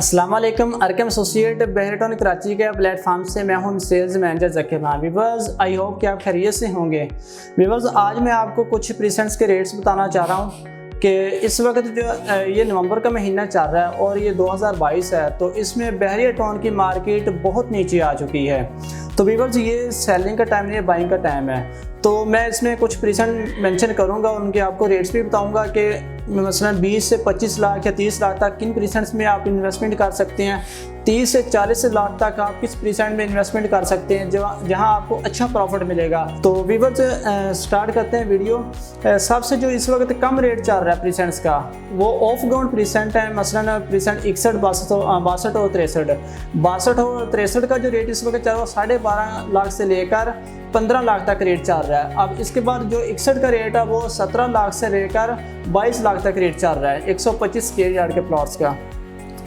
अस्सलाम वालेकुम। Arkham associate बहरटोन Karachi के प्लेटफॉर्म से मैं हूं sales manager Zakir Khan. Viewers, I hope कि आप खैरियत से होंगे। व्यूअर्स, आज मैं आपको कुछ प्रीसेंट्स के रेट्स बताना चाह रहा हूं कि इस वक्त जो ये नवंबर का महीना चल रहा है और ये 2022 है, तो इसमें बहरिया टाउन की मार्केट बहुत नीचे आ चुकी है। तो व्यूअर्स, ये सेलिंग का टाइम नहीं है, बाइंग का टाइम है। तो मैं इसमें कुछ प्रीसेंट मेंशन करूंगा, उनके आपको रेट्स भी बताऊंगा कि मसलन 20 से 25 लाख या 30 लाख तक किन प्रीसेंट्स में आप इन्वेस्टमेंट कर सकते हैं। 30 से 40 लाख तक आप किस प्रीसेंट में इन्वेस्टमेंट कर सकते हैं जहां आपको अच्छा प्रॉफिट मिलेगा। तो व्यूअर्स, स्टार्ट करते हैं वीडियो। सबसे जो इस वक्त कम रेट चल रहा है प्रीसेंट्स का, वो ऑफ ग्राउंड प्रीसेंट है। मसलन प्रीसेंट 61, 62 और 63। 62 और 63 का जो रेट इस वक्त चल रहा है 12.5 लाख से लेकर 15 लाख तक रेट चल रहा है। अब इसके बाद जो 61 का रेट है वो 17 लाख से लेकर 22 लाख तक रेट चल रहा है 125 स्क्वायर यार्ड के प्लॉट्स का।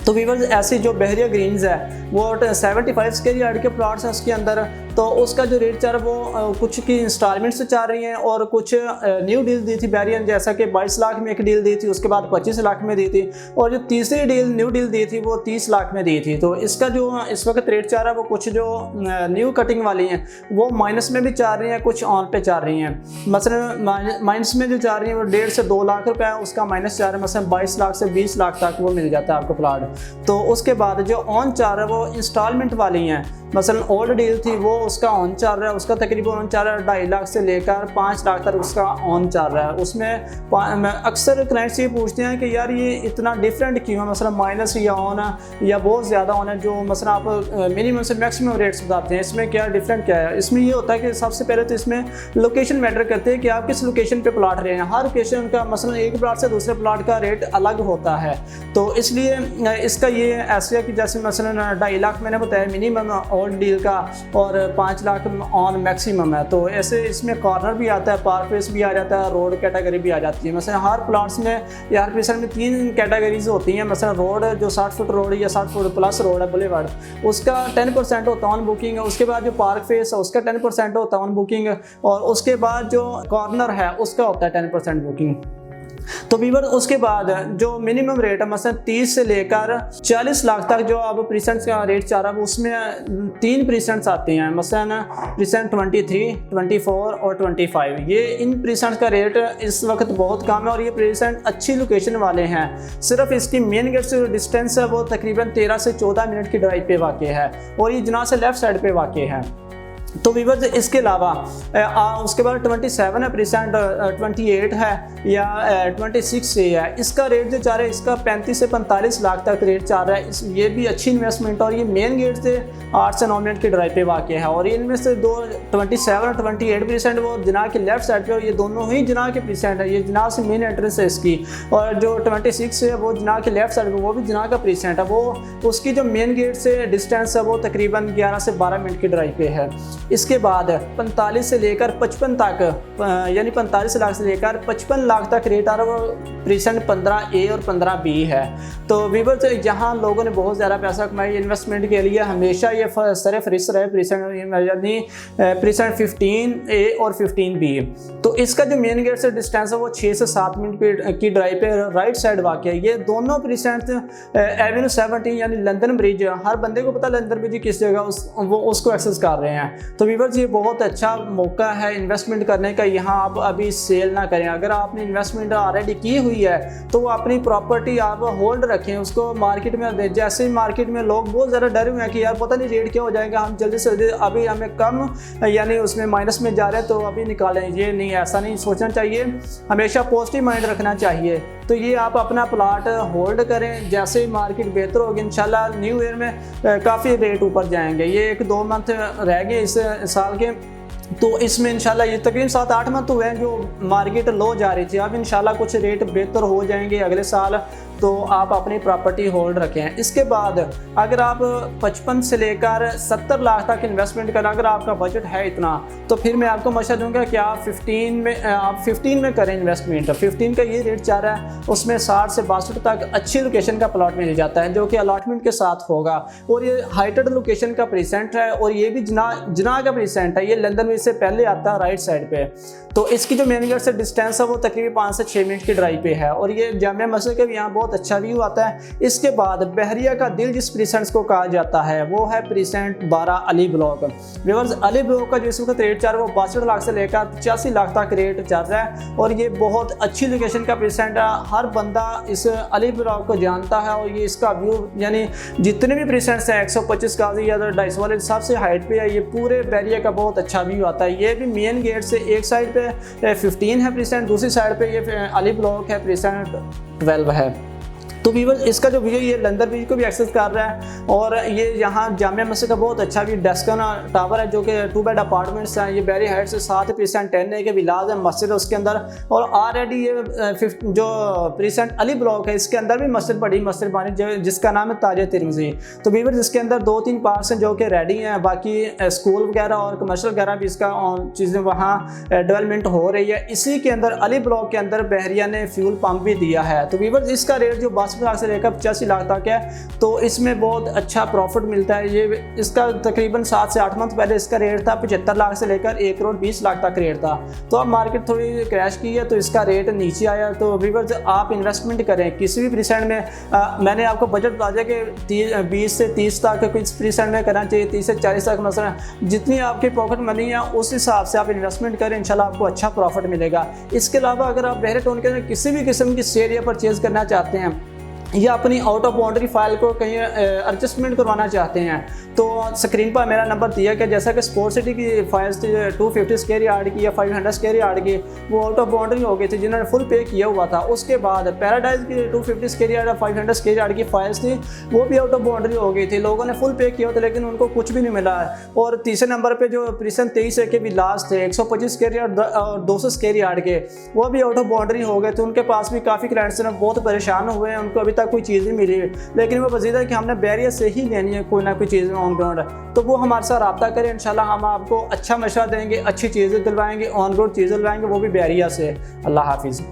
तो व्यूअर्स, ऐसी जो बहरिया ग्रीन्स है वो 75 स्क्वायर यार्ड के प्लॉट्स हैं उसके अंदर, तो उसका जो रेट चल रहा है वो कुछ की इंस्टॉलमेंट से चल रही हैं और कुछ न्यू डील दी थी बहरिया ने, जैसा कि 22 लाख में एक डील दी थी, उसके बाद 25 लाख में दी थी, और जो तीसरी डील न्यू डील दी थी वो 30 लाख में दी थी। तो इसका जो इस वक्त रेट चल रहा है वो कुछ जो न्यू कटिंग वाली हैं वो माइनस में भी चल रही हैं, कुछ ऑन पे चल रही हैं। मसलन माइनस में जो चल रही हैं वो 1.5 से 2 लाख रुपए है, उसका माइनस चल रहा है मसलन 22 लाख से 20 लाख तक वो मिल जाता है आपको प्लॉट। तो उसके बाद जो ऑन चल रहा है वो इंस्टॉलमेंट वाली हैं। मसलन ओल्ड डील थी वो उसका ऑन चल रहा है, उसका तकरीबन ऑन चल रहा है 2.5 लाख से लेकर 5 लाख तक उसका ऑन चल रहा है। उसमें अक्सर क्लाइंट्स ये पूछते हैं कि यार ये इतना डिफरेंट क्यों है, मसलन माइनस या ऑन है या बहुत ज़्यादा ऑन है, जो मसलन आप मिनिमम से मैक्सिमम रेट्स बताते हैं, इसमें क्या डिफरेंट क्या है। इसमें ये होता है कि सबसे पहले तो इसमें लोकेशन मैटर करते हैं कि आप किस लोकेशन पे प्लॉट रहे हैं। हर लोकेशन का मसलन एक प्लॉट से दूसरे प्लॉट का रेट अलग होता है, तो इसलिए इसका ये ऐसा है कि जैसे मसलन 2.5 लाख मैंने बताया मिनिमम ओल्ड डील का और 5 लाख ऑन मैक्सिमम है। तो ऐसे इसमें कॉर्नर भी आता है, पार्क फेस भी आ जाता है, रोड कैटेगरी भी आ जाती है। मसलन हर प्लॉट्स में यार प्रीसेंट में 3 कैटेगरीज होती हैं। मसलन रोड जो 60 फुट रोड या 60 फुट प्लस रोड है बुलेवार्ड, उसका 10% होता है ऑन बुकिंग। उसके बाद जो पार्क फेस है उसका 10% होता है ऑन बुकिंग, और उसके बाद जो कॉर्नर है उसका होता है 10% बुकिंग। तो व्यूअर, उसके बाद जो मिनिमम रेट है मसलन 30 से लेकर 40 लाख तक जो अब प्रीसेंट्स का रेट चाह रहा है उसमें 3 प्रीसेंट्स आते हैं। मसलन प्रीसेंट 23, 24 और 25। ये इन प्रीसेंट्स का रेट इस वक्त बहुत कम है और ये प्रीसेंट अच्छी लोकेशन वाले हैं। सिर्फ इसकी मेन गेट से जो डिस्टेंस है वो तकरीबन 13 से 14 मिनट की ड्राइव पे वाक़ है और ये जना से लेफ्ट साइड पे वाक़ है। तो व्यूअर्स, इसके अलावा उसके बाद 27 है प्रीसेंट, 28 है या 26 है। इसका रेट जो चाह रहा है इसका 35 से 45 लाख तक रेट चाह रहा है। ये भी अच्छी इन्वेस्टमेंट और ये मेन गेट से 8 से 9 मिनट की ड्राइव पे वाक़ है। और इनमें से 27 और 28 प्रीसेंट वो जना के लेफ्ट साइड पे, और ये दोनों ही जना के प्रीसेंट है। ये जना से मेन एंट्रेंस है इसकी, और जो 26 है वो जना के लेफ्ट साइड पे, वो भी जना का प्रीसेंट है। वो उसकी जो मेन गेट से डिस्टेंस है वो तकरीबन 11 से 12 मिनट की ड्राइव पे है। इसके बाद 45 से लेकर 55 तक, यानी 45 लाख से लेकर 55 लाख तक रेट आ रहा है। प्रीसेंट 15A और 15B है। तो व्यूअर्स, यहाँ लोगों ने बहुत ज़्यादा पैसा कमाया इन्वेस्टमेंट के लिए, हमेशा ये सरफ रिस्क रहे प्रीसेंट, यानी प्रीसेंट 15A और 15B। तो इसका जो मेन गेट से डिस्टेंस है वो 6 से 7 मिनट की ड्राइव पे राइट साइड वाक़ है। ये दोनों प्रीसेंट एवेन्यू 17 यानी लंदन ब्रिज, हर बंदे को पता लंदन ब्रिज किस जगह वो उसको एक्सेस कर रहे हैं। तो व्यूअर्स, ये बहुत अच्छा मौका है इन्वेस्टमेंट करने का। यहाँ आप अभी सेल ना करें। अगर आपने इन्वेस्टमेंट ऑलरेडी की हुई है तो वो अपनी प्रॉपर्टी आप होल्ड रखें, उसको मार्केट में दें। जैसे मार्केट में लोग बहुत ज़्यादा डरे हुए हैं कि यार पता नहीं रेट क्या हो जाएगा, हम जल्दी से जल्दी अभी हमें कम यानी उसमें माइनस में जा रहे हैं तो अभी निकालें। ये नहीं, ऐसा नहीं सोचना चाहिए, हमेशा पॉजिटिव माइंड रखना चाहिए। तो ये आप अपना प्लाट होल्ड करें, जैसे ही मार्केट बेहतर होगी इंशाल्लाह न्यू ईयर में काफ़ी रेट ऊपर जाएंगे। ये 1-2 मंथ रह गए इस साल के, तो इसमें इंशाल्लाह ये तकरीबन 7-8 मंथ हुए हैं जो मार्केट लो जा रही थी। अब इंशाल्लाह कुछ रेट बेहतर हो जाएंगे अगले साल, तो आप अपनी प्रॉपर्टी होल्ड रखें। इसके बाद अगर आप 55 से लेकर 70 लाख तक इन्वेस्टमेंट करें, अगर आपका बजट है इतना, तो फिर मैं आपको मशवरा दूंगा कि आप 15 में करें इन्वेस्टमेंट। 15 का ये रेट चाह रहा है, उसमें 60 से 62 तक अच्छी लोकेशन का प्लॉट मिल जाता है जो कि अलॉटमेंट के साथ होगा, और ये हाइटेड लोकेशन का प्रीसेंट है और ये भी जना का प्रीसेंट है। ये लंदन में से पहले आता है राइट साइड पे। तो इसकी जो मेन गेट से डिस्टेंस है वो तकरीबन 5 से 6 मिनट की ड्राइव पे है, और ये जामिया मस्जिद के भी यहाँ बहुत बहुत अच्छा व्यू आता है। इसके बाद बहरिया का दिल जिस प्रीसेंट्स को कहा जाता है वो है precinct 12 Ali block. Viewers Ali block का जो इस वक्त रेट चल रहा है वो 62 लाख से लेकर 85 लाख तक रेट चल रहा है और ये बहुत अच्छी लोकेशन का प्रीसेंट है। हर बंदा इस अली ब्लॉक को जानता है और ये इसका व्यू यानी जितने भी प्रीसेंट्स हैं 125 गाजी या 250 वाले सबसे हाइट पे है। ये पूरे बहरिया का बहुत अच्छा व्यू आता है। ये भी मेन गेट से एक साइड पे 15 है प्रीसेंट, दूसरी साइड पे ये अली ब्लॉक है प्रीसेंट 12 है। तो व्यूअर्स इसका जो व्यू ये लंदर ब्रिज को भी एक्सेस कर रहा है और ये यहाँ जामिया मस्जिद का बहुत अच्छा भी डेस्कन टावर है जो कि 2 बेड अपार्टमेंट्स हैं। ये बैरी हाइट से 7% 10 है के विलाज है, मस्जिद है उसके अंदर और ऑलरेडी ये जो प्रीसेंट अली ब्लॉक है इसके अंदर भी मस्जिद बड़ी मस्जिद बनी जिसका नाम है ताज तिरमिज़ी। तो व्यूअर्स इसके अंदर 2-3 पार्क्स हैं जो कि रेडी हैं, बाकी स्कूल वगैरह और कमर्शियल वगैरह भी इसका चीज़ें वहाँ डेवलपमेंट हो रही है। इसी के अंदर अली ब्लॉक के अंदर बहरिया ने फ्यूल पंप भी दिया है। तो व्यूअर्स इसका रेट जो 62 लाख से लेकर 85 लाख तक है, तो इसमें बहुत अच्छा प्रॉफिट मिलता है। ये इसका तकरीबन 7 से 8 मंथ पहले इसका रेट था 75 लाख से लेकर 1 करोड़ 20 लाख तक रेट था। तो अब मार्केट थोड़ी क्रैश की है तो इसका रेट नीचे आया। तो व्यूअर्स आप इन्वेस्टमेंट करें किसी भी प्रीसेंट में। मैंने आपको बजट बता दिया कि 20 से 30 तक कुछ प्रीसेंट में करना चाहिए, 30 से 40 तक मसला जितनी आपकी पॉकेट मनी है उस हिसाब से आप इन्वेस्टमेंट करें, इंशाल्लाह आपको अच्छा प्रॉफिट मिलेगा। इसके अलावा अगर आप बहरे टाउन के अंदर किसी भी किस्म की शेयर या परचेज करना चाहते हैं या अपनी आउट ऑफ बाउंड्री फाइल को कहीं एडजस्टमेंट करवाना चाहते हैं तो स्क्रीन पर मेरा नंबर दिया कि जैसा कि स्पोर्ट सिटी की फाइल्स थी 250 स्क्वायर यार्ड की या 500 स्क्वायर यार्ड की वो आउट ऑफ बाउंड्री हो गई थी जिन्होंने फुल पे किया हुआ था। उसके बाद पैराडाइज की 250 स्क्वायर यार्ड या 500 स्क्वायर यार्ड की फाइल्स थी वो भी आउट ऑफ बाउंड्री हो गई थी, लोगों ने फुल पे किया था लेकिन उनको कुछ भी नहीं मिला। और तीसरे नंबर पर जो प्रीसेंट 23 के भी लास्ट थे 125 स्क्वायर यार्ड और 200 स्क्वायर यार्ड के वो भी आउट ऑफ बाउंड्री हो गए थे। उनके पास भी काफ़ी क्लाइंट्स ने बहुत परेशान हुए हैं, उनको अभी तक कोई चीज़ नहीं मिली, लेकिन वो वजीदा है कि हमने बैरियर से ही लेनी है कोई ना कोई चीज़ ऑन ग्राउंड। तो वो हमारे साथ रब्ता करें, इंशाल्लाह हम आपको अच्छा मशवरा देंगे, अच्छी चीज़ें दिलवाएंगे, ऑन ग्राउंड चीज़ें दिलवाएंगे वो भी बैरियर से। अल्लाह हाफिज़।